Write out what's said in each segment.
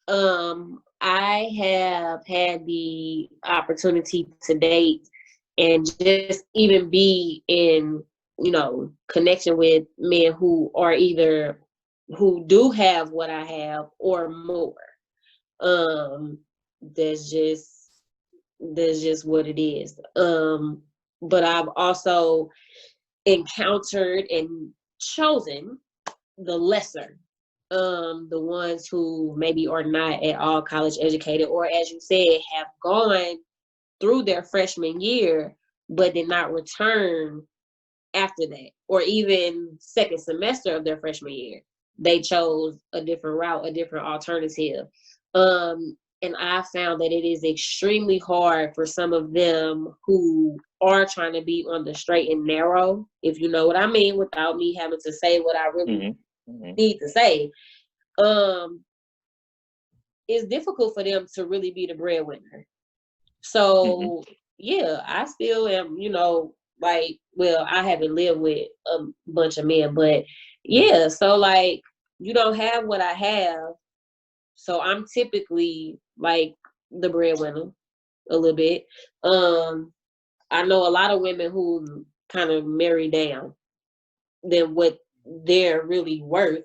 I have had the opportunity to date and just even be in, connection with men who are either who do have what I have or more. Um, that's just that's just what it is. But I've also encountered and chosen the lesser, the ones who maybe are not at all college educated, or as you said, have gone through their freshman year but did not return after that, or even second semester of their freshman year. They chose a different route, a different alternative. And I found that it is extremely hard for some of them who are trying to be on the straight and narrow, if you know what I mean, without me having to say what I really need to say. Um, it's difficult for them to really be the breadwinner. So yeah, I still am, like, well, I haven't lived with a bunch of men, but yeah, so like you don't have what I have. So I'm typically like the breadwinner a little bit. I know a lot of women who kind of marry down than what they're really worth.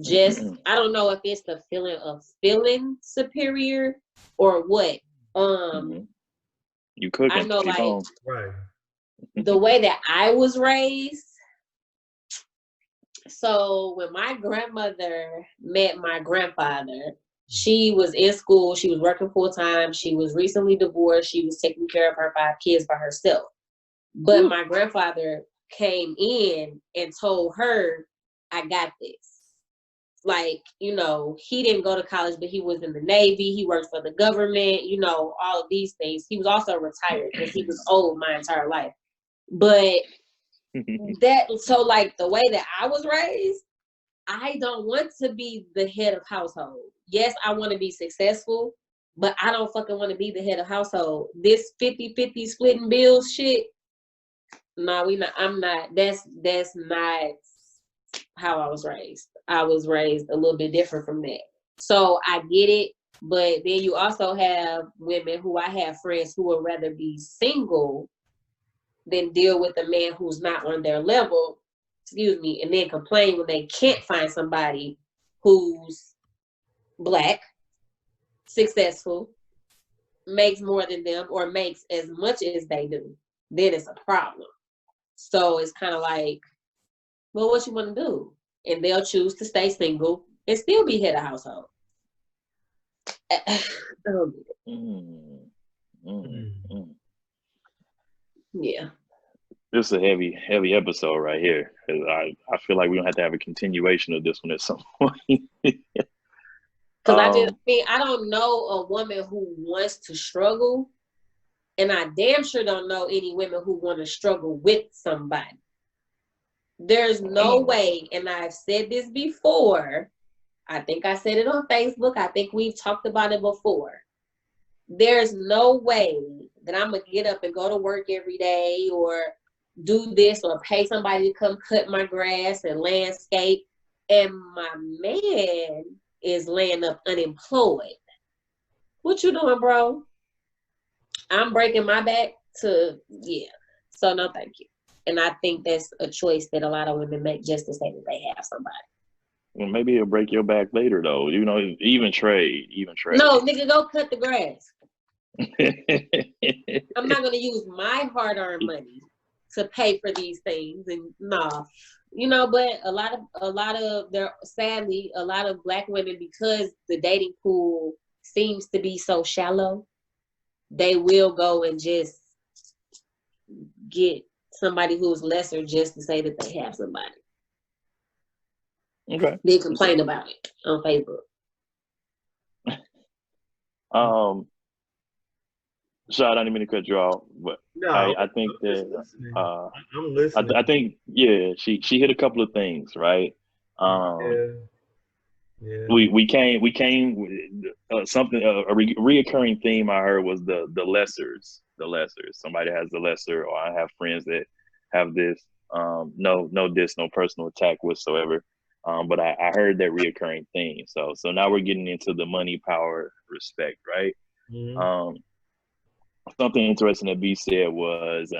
Just I don't know if it's the feeling of feeling superior or what. You I cooking? know Keep like on. Right. the way that I was raised. So when my grandmother met my grandfather, she was in school, she was working full time, she was recently divorced, she was taking care of her 5 kids by herself. But my grandfather came in and told her, I got this. Like, he didn't go to college, but he was in the Navy, he worked for the government, all of these things. He was also retired because he was old my entire life. But so like the way that I was raised, I don't want to be the head of household. Yes, I want to be successful, but I don't fucking want to be the head of household. This 50-50 splitting bills shit, no, I'm not. That's not how I was raised. I was raised a little bit different from that. So I get it, but then you also have women who I have friends who would rather be single than deal with a man who's not on their level, excuse me, and then complain when they can't find somebody who's black, successful, makes more than them, or makes as much as they do. Then it's a problem. So it's kind of like, well, what you want to do? And they'll choose to stay single and still be head of household. Mm, mm, Mm. mm. Yeah. This is a heavy episode right here. 'Cause I feel like we don't have to have a continuation of this one at some point. Because um, I don't know a woman who wants to struggle, and I damn sure don't know any women who want to struggle with somebody. There's no mm, way, and I've said this before. I think I said it on Facebook. I think we've talked about it before. There's no way that I'm going to get up and go to work every day or do this or pay somebody to come cut my grass and landscape, and my man is laying up unemployed. What you doing, bro? I'm breaking my back to, yeah. So no, thank you. And I think that's a choice that a lot of women make just to say that they have somebody. well, maybe it'll break your back later though. Even trade, even No, trade. nigga, go cut the grass. I'm not gonna use my hard-earned money to pay for these things, and nah, But a lot of there, sadly, a lot of black women, because the dating pool seems to be so shallow, they will go and just get somebody who's lesser just to say that they have somebody. Okay. They complain about it on Facebook. Um, so I don't even mean to cut you off, but No, I think I'm just that listening. I'm listening. I think yeah, she hit a couple of things, right? Um, Yeah, yeah. we came with something a reoccurring theme I heard was the lessers. Somebody has the lesser, or I have friends that have this. No diss, no personal attack whatsoever. But I heard that reoccurring theme. So now we're getting into the money, power, respect, right? Mm-hmm. Something interesting that B said was,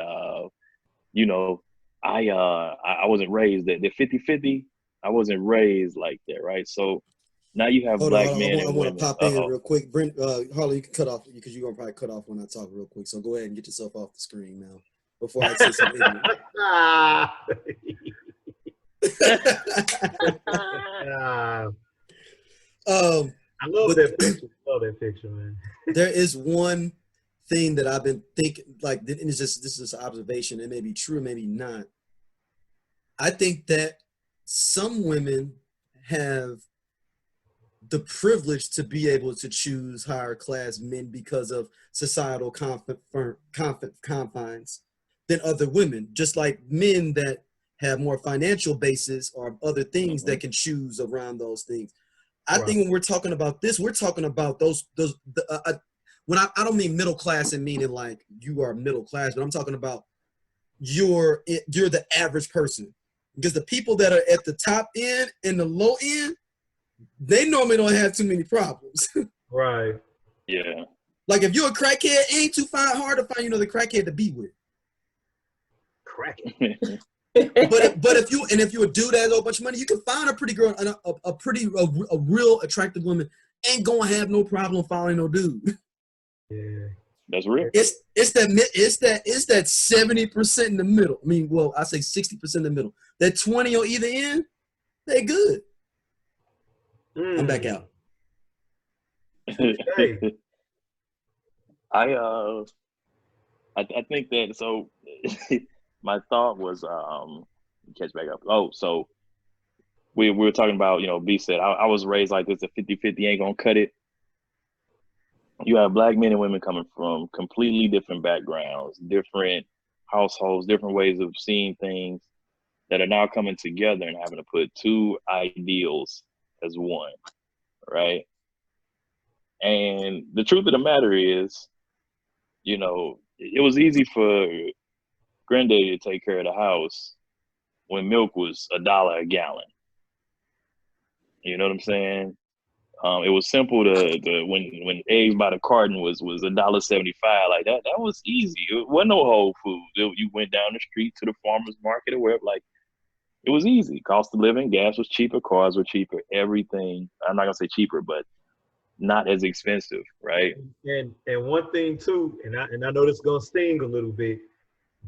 you know, I wasn't raised that the 50-50. I wasn't raised like that, right? So now you have Hold on, black hold on. men I and want to women. pop in real quick. Brent, Harley, you can cut off because you're gonna probably cut off when I talk real quick. So go ahead and get yourself off the screen now before I say something ignorant. I love that picture. Love that picture, man. There is one thing that I've been thinking, like, and this is an observation. It may be true, maybe not. I think that some women have the privilege to be able to choose higher class men because of societal confines than other women, just like men that have more financial basis or other things that can choose around those things. I think when we're talking about this, we're talking about when I don't mean middle class and meaning like you are middle class, but I'm talking about you're the average person, because the people that are at the top end and the low end, they normally don't have too many problems. Right. Yeah. Like if you're a crackhead, it ain't too hard to find the crackhead to be with. Crackhead. but if you're a dude that has a whole bunch of money, you can find a pretty girl, a real attractive woman ain't gonna have no problem finding no dude. Yeah. That's real. It's that 70% in the middle. I mean, well, I say 60% in the middle. That 20 on either end, they good. I'm back out. Hey. I think that, so my thought was catch back up. Oh, so we were talking about, B said I was raised like this, a 50-50 ain't gonna cut it. You have black men and women coming from completely different backgrounds, different households, different ways of seeing things that are now coming together and having to put two ideals as one, right? And the truth of the matter is, it was easy for granddaddy to take care of the house when milk was $1 a gallon. You know what I'm saying? It was simple to when eggs by the carton was $1.75. Like that was easy. It wasn't no Whole Foods. You went down the street to the farmer's market or wherever. Like, it was easy. Cost of living, gas was cheaper, cars were cheaper, everything. I'm not gonna say cheaper, but not as expensive, right? And one thing too, and I know this is gonna sting a little bit,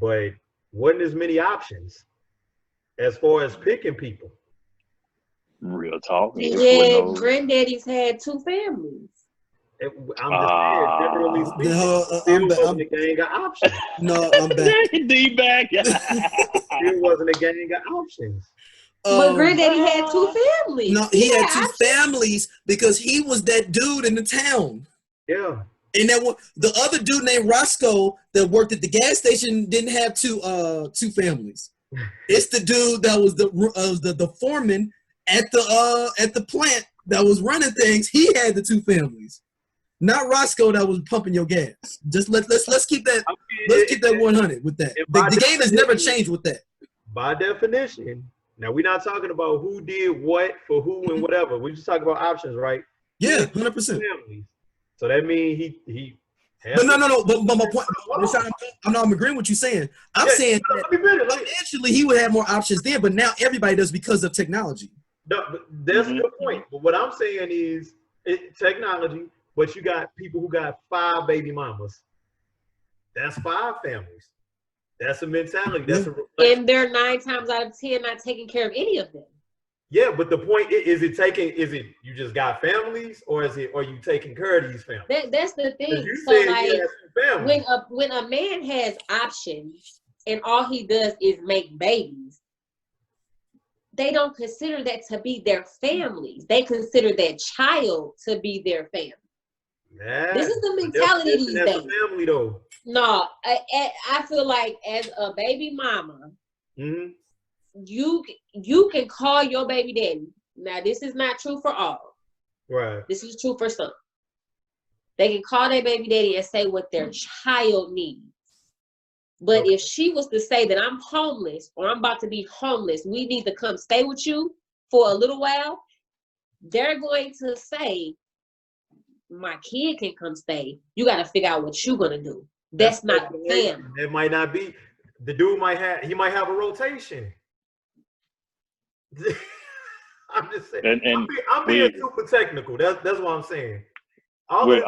but wasn't as many options as far as picking people. Real talk. Yeah, granddaddies had 2 families. I'm just saying, generally speaking, still wasn't a gang of options. No, I'm back. D-back. Still wasn't a gang of options. But granddaddy had 2 families. No, he had 2 families because he was that dude in the town. Yeah. And the other dude named Roscoe that worked at the gas station didn't have two families. It's the dude that was the foreman at the plant that was running things. He had the 2 families, not Roscoe that was pumping your gas. Just let's keep that. Let's keep that 100 with that. The game has never changed with that. By definition, now we're not talking about who did what for who and whatever. We're just talking about options, right? Yeah, 100%. So that means he. But no. But my point, I'm agreeing with you saying. I'm saying that financially he would have more options then, but now everybody does because of technology. No, but that's a good point. But what I'm saying is technology, but you got people who got 5 baby mamas. That's 5 families. That's a mentality. That's and they're 9 times out of 10 not taking care of any of them. Yeah, but the point is it you just got families, or are you taking care of these families? That's the thing. So like when a man has options and all he does is make babies, they don't consider that to be their families. They consider that child to be their family. This is the mentality these days. Family though. No, I feel like as a baby mama, you can call your baby daddy. Now, this is not true for all. Right. This is true for some. They can call their baby daddy and say what their child needs. But if she was to say that I'm homeless or I'm about to be homeless, we need to come stay with you for a little while, they're going to say, my kid can come stay. You got to figure out what you're going to do. That's not the family. It might not be. The dude might have a rotation. I'm just saying. I'm being super technical. That's what I'm saying. I mean,